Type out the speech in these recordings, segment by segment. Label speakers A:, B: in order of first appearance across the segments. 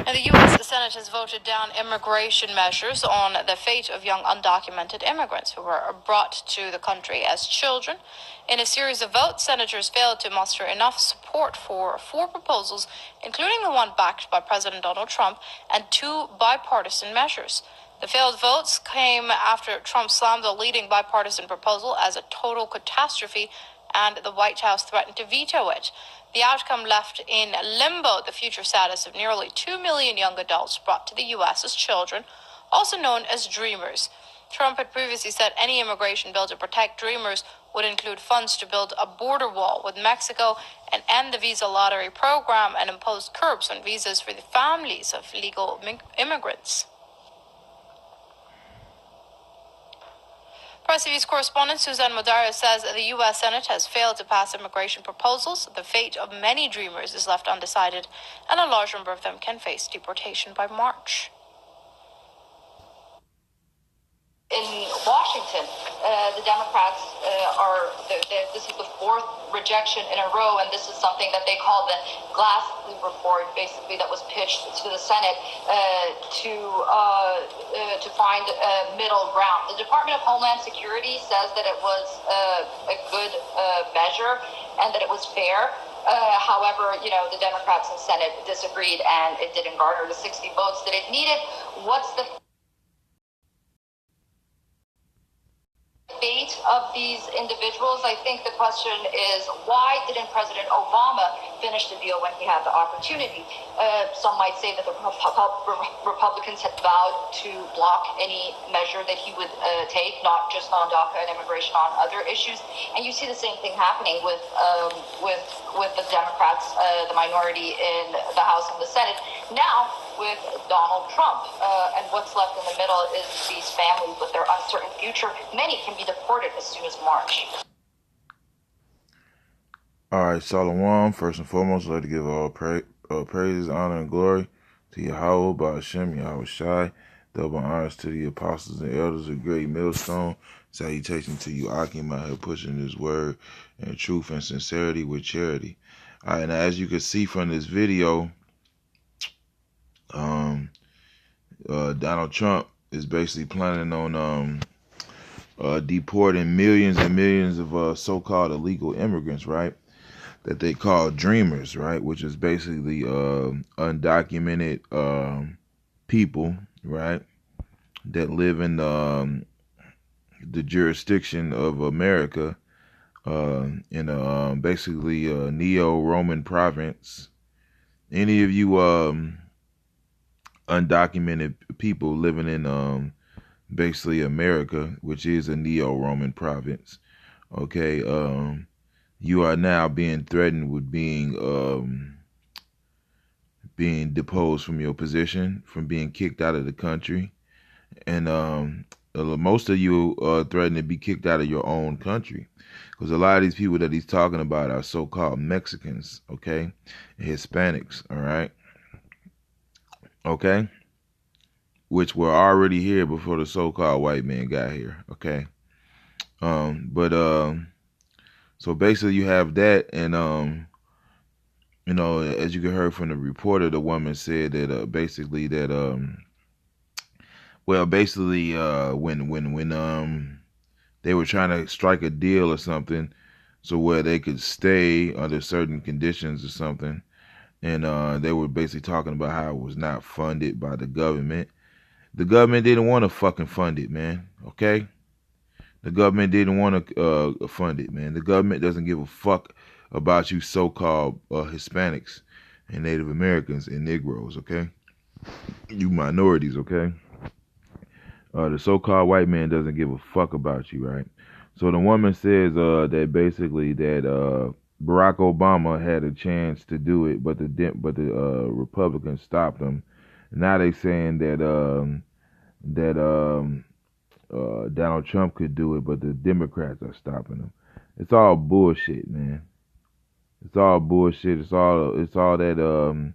A: And the U.S. Senate has voted down immigration measures on the fate of young undocumented immigrants who were brought to the country as children. In a series of votes, senators failed to muster enough support for four proposals, including the one backed by President Donald Trump, and two bipartisan measures. The failed votes came after Trump slammed the leading bipartisan proposal as a total catastrophe, and the White House threatened to veto it. The outcome left in limbo the future status of nearly 2 million young adults brought to the U.S. as children, also known as Dreamers. Trump had previously said any immigration bill to protect Dreamers would include funds to build a border wall with Mexico and end the visa lottery program and impose curbs on visas for the families of legal immigrants. Press TV's correspondent Suzanne Modario says the U.S. Senate has failed to pass immigration proposals. The fate of many Dreamers is left undecided, and a large number of them can face deportation by March.
B: In Washington, the Democrats this is the fourth rejection in a row, and this is something that they call the Glass report, basically, that was pitched to the Senate to find a middle ground. The Department of Homeland Security says that it was a good measure and that it was fair. However, the Democrats in the Senate disagreed, and it didn't garner the 60 votes that it needed. What's the fate of these individuals? I think the question is, why didn't President Obama finish the deal when he had the opportunity? Some might say that the Republicans had vowed to block any measure that he would take, not just on DACA and immigration, on other issues. And you see the same thing happening with the Democrats, the minority in the House and the Senate. Now, with Donald Trump, and what's left in the middle is these families with their uncertain future. Many can be deported as soon as March.
C: All right, Shalom. First and foremost, I'd like to give all praise, honor, and glory to Yahweh, Ba'ashem, Yahweh Shai. Double honors to the apostles and elders of Great Millstone. Salutation to you, Akim, out here pushing his word and truth and sincerity with charity. All right, now as you can see from this video, Donald Trump is basically planning on deporting millions and millions of so-called illegal immigrants, right? That they call Dreamers, right? Which is basically undocumented people, right? That live in the jurisdiction of America in basically a neo-Roman province. Any of you undocumented people living in basically America, which is a neo-Roman province, okay, you are now being threatened with being deposed from your position, from being kicked out of the country, and most of you are threatened to be kicked out of your own country, because a lot of these people that he's talking about are so-called Mexicans, okay, Hispanics, all right, okay, which were already here before the so-called white man got here, okay? So basically you have that, and, as you can heard from the reporter, the woman said that, when they were trying to strike a deal or something, so where they could stay under certain conditions or something, and they were basically talking about how it was not funded by the government. The government didn't want to fucking fund it, man, okay? The government didn't want to fund it, man. The government doesn't give a fuck about you so-called Hispanics and Native Americans and Negroes, okay? You minorities, okay? The so-called white man doesn't give a fuck about you, right? So the woman says that basically that Barack Obama had a chance to do it, but the Republicans stopped him. Now they saying that Donald Trump could do it, but the Democrats are stopping him. It's all bullshit, man. It's all bullshit. It's all that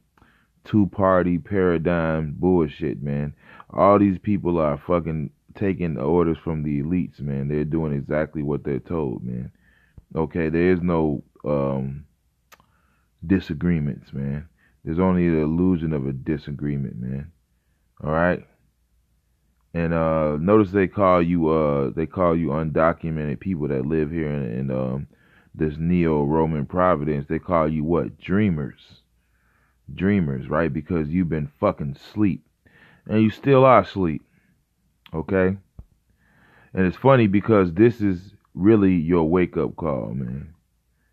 C: two-party paradigm bullshit, man. All these people are fucking taking orders from the elites, man. They're doing exactly what they're told, man. Okay, there is no disagreements, man. There's only the illusion of a disagreement, man. All right. And notice they call you undocumented people that live here in this neo-Roman Providence. They call you what? Dreamers. Dreamers, right? Because you've been fucking asleep. And you still are asleep. Okay? And it's funny because this is really your wake-up call, man.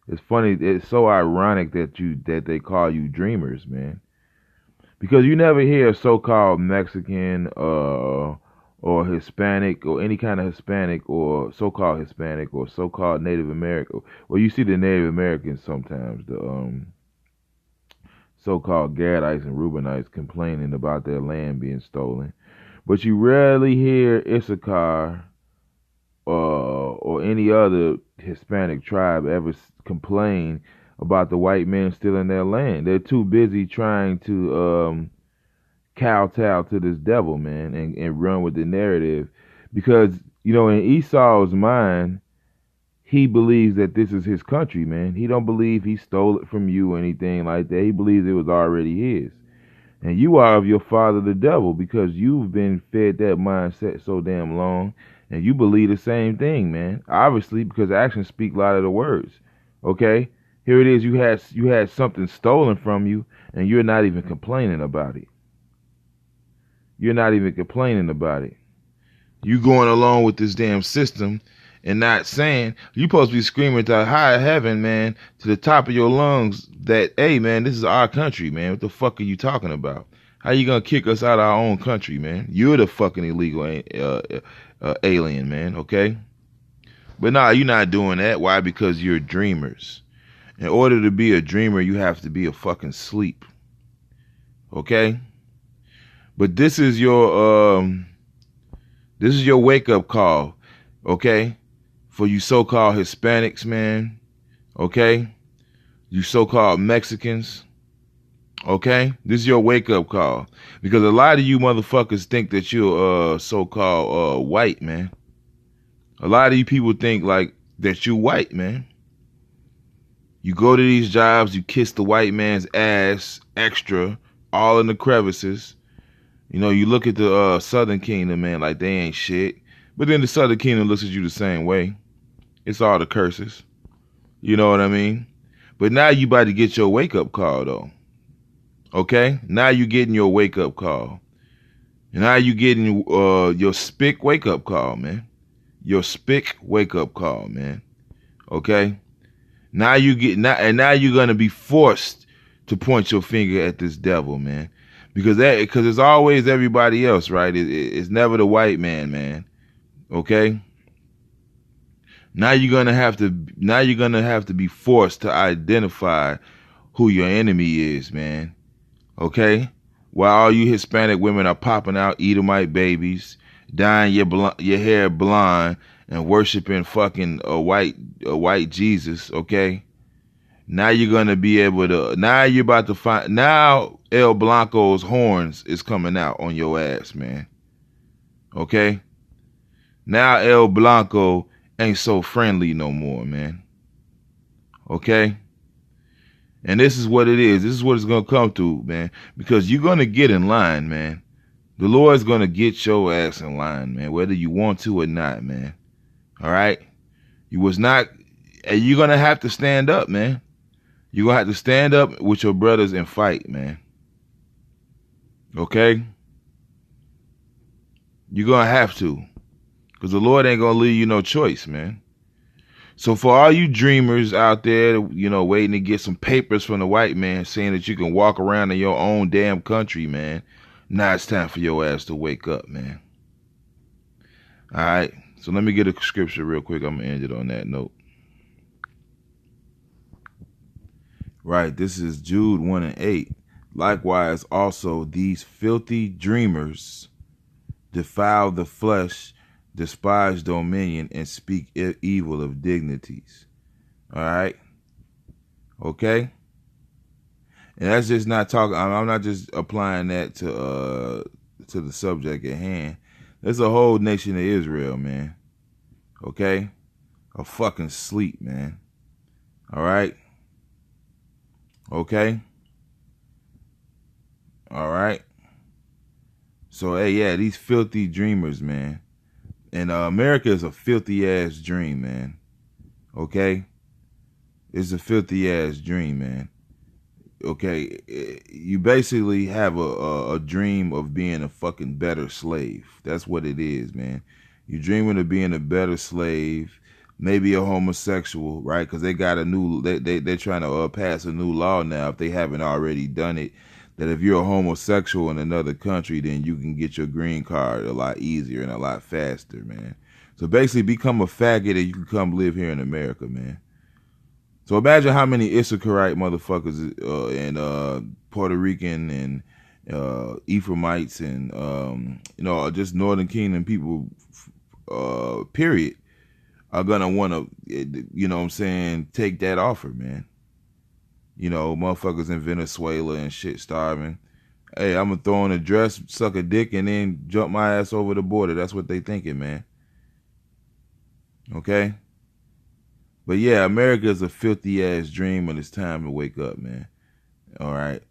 C: It's funny. It's so ironic that they call you dreamers, man. Because you never hear a so-called Mexican or Hispanic or any kind of Hispanic or so-called Hispanic or so-called Native American. Well, you see the Native Americans sometimes, the so-called Gadites and Reubenites complaining about their land being stolen. But you rarely hear Issachar or any other Hispanic tribe ever complain about the white men stealing their land. They're too busy trying to kowtow to this devil, man, and run with the narrative. Because, in Esau's mind, he believes that this is his country, man. He don't believe he stole it from you or anything like that. He believes it was already his. And you are of your father, the devil, because you've been fed that mindset so damn long, and you believe the same thing, man. Obviously, because actions speak louder than words. Okay? Here it is, you had something stolen from you, and you're not even complaining about it. You're not even complaining about it. You going along with this damn system and not saying, you're supposed to be screaming to high heaven, man, to the top of your lungs that, hey, man, this is our country, man. What the fuck are you talking about? How you gonna kick us out of our own country, man? You're the fucking illegal alien, man, okay? But nah, you're not doing that. Why? Because you're dreamers. In order to be a dreamer, you have to be a fucking sleep. Okay? But this is your wake up call, okay? For you so-called Hispanics, man, okay? You so-called Mexicans, okay? This is your wake up call. Because a lot of you motherfuckers think that you're so-called white, man. A lot of you people think like that you white, man. You go to these jobs, you kiss the white man's ass extra, all in the crevices. You look at the Southern Kingdom, man, like they ain't shit. But then the Southern Kingdom looks at you the same way. It's all the curses. You know what I mean? But now you about to get your wake-up call, though. Okay? Now you getting your wake-up call. And now you getting your spick wake-up call, man. Your spick wake-up call, man. Okay? Now now you're going to be forced to point your finger at this devil, man. Because it's always everybody else, right? It's never the white man, man. Okay? Now you're gonna have to be forced to identify who your enemy is, man. Okay? While all you Hispanic women are popping out Edomite babies, dyeing your hair blonde, and worshiping fucking a white Jesus, okay? Now you're gonna be able to. Now you're about to find. Now El Blanco's horns is coming out on your ass, man. Okay. Now El Blanco ain't so friendly no more, man. Okay. And this is what it is. This is what it's gonna come to, man. Because you're gonna get in line, man. The Lord's gonna get your ass in line, man, whether you want to or not, man. All right. You're gonna have to stand up, man. You're going to have to stand up with your brothers and fight, man. Okay? You're going to have to. Because the Lord ain't going to leave you no choice, man. So for all you dreamers out there, waiting to get some papers from the white man saying that you can walk around in your own damn country, man, now it's time for your ass to wake up, man. All right? So let me get a scripture real quick. I'm going to end it on that note. Right, this is Jude 1:8. Likewise, also these filthy dreamers defile the flesh, despise dominion, and speak evil of dignities. All right, okay. And that's just not talking. I'm not just applying that to the subject at hand. There's a whole nation of Israel, man. Okay, a fucking sleep, man. All right. Okay? All right. So hey, yeah, these filthy dreamers, man. And America is a filthy ass dream, man. Okay, it's a filthy ass dream, man. Okay, you basically have a dream of being a fucking better slave. That's what it is, man. You're dreaming of being a better slave, maybe a homosexual, right? Because they got a new, they're trying to pass a new law now, if they haven't already done it, that if you're a homosexual in another country, then you can get your green card a lot easier and a lot faster, man. So basically become a faggot and you can come live here in America, man. So imagine how many Issacharite motherfuckers and Puerto Rican and Ephraimites and just Northern Kingdom people, period, are gonna want to, you know what I'm saying, take that offer, man. You know, motherfuckers in Venezuela and shit starving. Hey, I'm gonna throw on a dress, suck a dick, and then jump my ass over the border. That's what they thinking, man. Okay? But yeah, America is a filthy ass dream, and it's time to wake up, man. All right.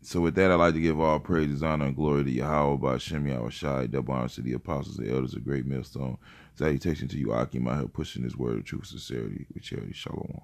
C: So with that, I'd like to give all praises, honor, and glory to Yahweh, Ba'Shem Yahushai, double honors to the apostles, the elders, of great millstone. Salutation to you, Akim, out here pushing this word of truth, sincerity, with charity. Shalom.